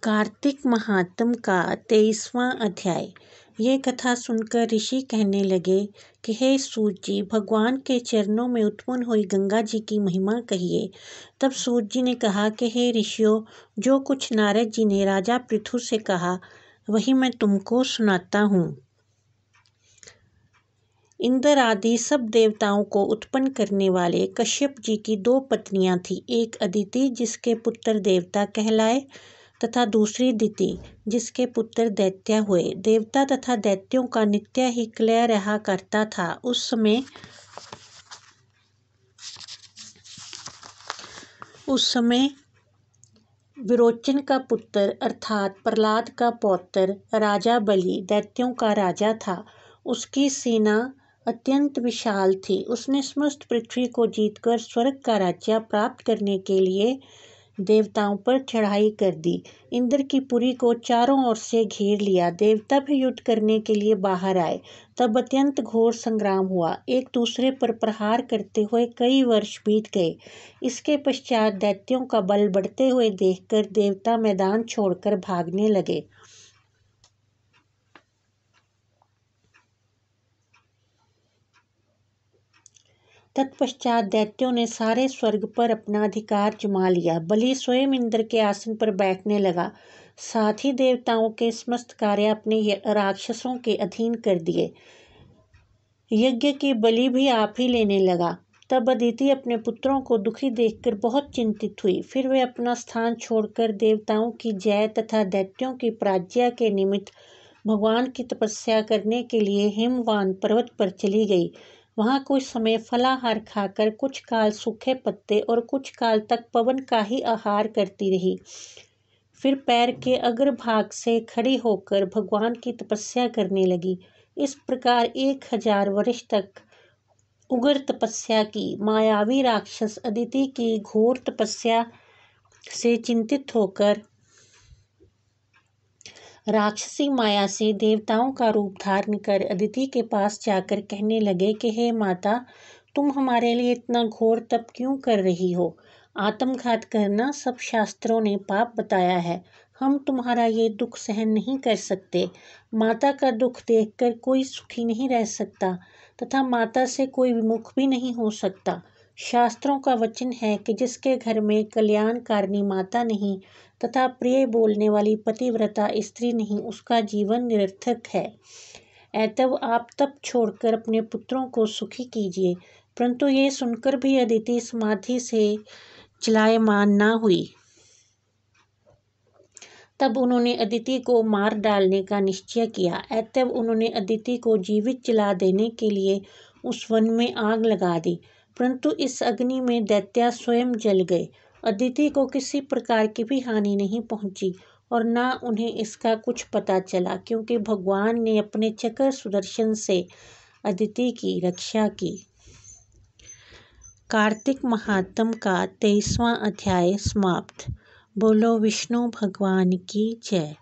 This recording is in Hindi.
कार्तिक महात्म का 23वां अध्याय। ये कथा सुनकर ऋषि कहने लगे कि हे सूत जी, भगवान के चरणों में उत्पन्न हुई गंगा जी की महिमा कहिए। तब सूत जी ने कहा कि हे ऋषियों, जो कुछ नारद जी ने राजा पृथु से कहा वही मैं तुमको सुनाता हूँ। इंद्र आदि सब देवताओं को उत्पन्न करने वाले कश्यप जी की 2 पत्नियां थीं। एक अदिति जिसके पुत्र देवता कहलाए तथा दूसरी दिति जिसके पुत्र दैत्य हुए। देवता तथा दैत्यों का नित्य ही कलह रहा करता था। उस समय विरोचन का पुत्र अर्थात प्रहलाद का पौत्र राजा बलि दैत्यों का राजा था। उसकी सेना अत्यंत विशाल थी। उसने समस्त पृथ्वी को जीतकर स्वर्ग का राज्य प्राप्त करने के लिए देवताओं पर चढ़ाई कर दी। इंद्र की पुरी को चारों ओर से घेर लिया। देवता भी युद्ध करने के लिए बाहर आए। तब अत्यंत घोर संग्राम हुआ। एक दूसरे पर प्रहार करते हुए कई वर्ष बीत गए। इसके पश्चात दैत्यों का बल बढ़ते हुए देखकर देवता मैदान छोड़कर भागने लगे। तत्पश्चात दैत्यों ने सारे स्वर्ग पर अपना अधिकार जमा लिया। बलि स्वयं इंद्र के आसन पर बैठने लगा। साथ ही देवताओं के समस्त कार्य अपने राक्षसों के अधीन कर दिए। यज्ञ की बलि भी आप ही लेने लगा। तब अदिति अपने पुत्रों को दुखी देखकर बहुत चिंतित हुई। फिर वे अपना स्थान छोड़कर देवताओं की जय तथा दैत्यों की पराजय के निमित्त भगवान की तपस्या करने के लिए हिमवान पर्वत पर चली गई। वहां कुछ समय फलाहार खाकर कुछ काल सूखे पत्ते और कुछ काल तक पवन का ही आहार करती रही। फिर पैर के अग्रभाग से खड़ी होकर भगवान की तपस्या करने लगी। इस प्रकार 1000 वर्ष तक उग्र तपस्या की। मायावी राक्षस अदिति की घोर तपस्या से चिंतित होकर राक्षसी माया से देवताओं का रूप धारण कर अदिति के पास जाकर कहने लगे कि हे माता, तुम हमारे लिए इतना घोर तप क्यों कर रही हो? आत्मघात करना सब शास्त्रों ने पाप बताया है। हम तुम्हारा ये दुख सहन नहीं कर सकते। माता का दुख देखकर कोई सुखी नहीं रह सकता तथा माता से कोई विमुख भी नहीं हो सकता। शास्त्रों का वचन है कि जिसके घर में कल्याणकारिणी माता नहीं तथा प्रिय बोलने वाली पतिव्रता स्त्री नहीं, उसका जीवन निरर्थक है। अतएव आप तप छोड़कर अपने पुत्रों को सुखी कीजिए। परंतु ये सुनकर भी अदिति समाधि से चलायमान न हुई। तब उन्होंने अदिति को मार डालने का निश्चय किया। अतएव उन्होंने अदिति को जीवित जला देने के लिए उस वन में आग लगा दी। परंतु इस अग्नि में दैत्य स्वयं जल गए। अदिति को किसी प्रकार की भी हानि नहीं पहुंची और न उन्हें इसका कुछ पता चला, क्योंकि भगवान ने अपने चक्र सुदर्शन से अदिति की रक्षा की। कार्तिक महात्म का 23वां अध्याय समाप्त। बोलो विष्णु भगवान की जय।